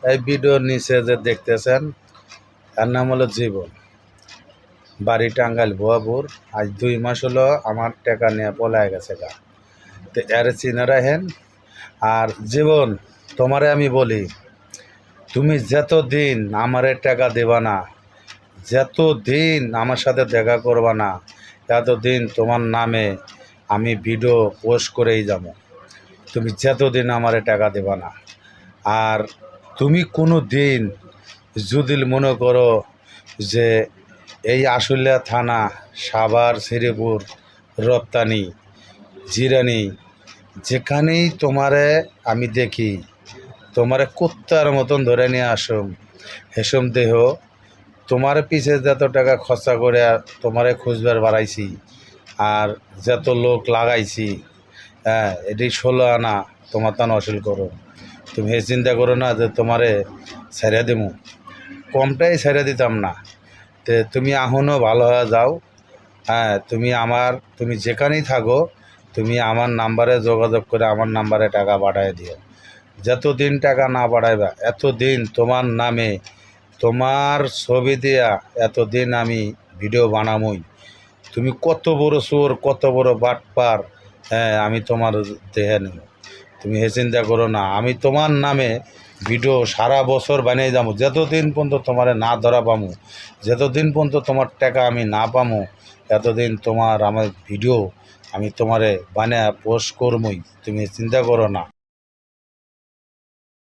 এই ভিডিওর নিচে যে দেখতেছেন তার নাম হলো জীবন, বাড়ি টাঙ্গাইল ভুয়াপুর। আজ 2 মাস হলো আমার টাকা নিয়ে পলায় গেছে গা। তো এর চিনে রাখেন। আর জীবন, তোমারে আমি বলি, তুমি যতদিন আমারে টাকা দেবা না, যতদিন আমার সাথে দেখা করবা না, এতদিন তোমার নামে আমি ভিডিও পোস্ট করেই যাব। তুমি যতদিন আমারে টাকা দেবা না। আর তুমি কোনো দিন যদি মনে করো যে এই আশুলিয়া থানা, সাভার, শ্রীপুর, রপ্তানি, জিরানি, যেখানেই তোমারে আমি দেখি, তোমারে কুত্তার মতন ধরে নিয়ে আসুম, হেসম দেহ, তোমার পিছে যত টাকা খরচা করে তোমারে খুঁজবার বাড়াইছি আর যত লোক লাগাইছি, হ্যাঁ, এটি 16 আনা তোমার তান অসিল করো। তুমি এই চিন্তা করো না যে তোমারে ছেড়ে দেবো, কমটাই ছেড়ে দিতাম না। তো তুমি এখনও ভালো হয়ে যাও। হ্যাঁ, তুমি যেখানেই থাকো, তুমি আমার নাম্বারে যোগাযোগ করে আমার নাম্বারে টাকা পাঠিয়ে দিও। যতদিন টাকা না পাঠাইবা এতদিন তোমার নামে, তোমার ছবি দিয়া এতদিন আমি ভিডিও বানামই। তুমি কত বড় চোর, কত বড় বাটপার, হ্যাঁ, আমি তোমার দেহে নেব। তুমি হে চিন্তা করো না, আমি তোমার নামে ভিডিও সারা বছর বানিয়ে যাবো, যতদিন পর্যন্ত তোমারে না ধরা পামু, যতদিন পর্যন্ত তোমার টাকা আমি না পামু, এতদিন আমার ভিডিও আমি তোমারে বানিয়ে পোস্ট করবই। তুমি চিন্তা করো না।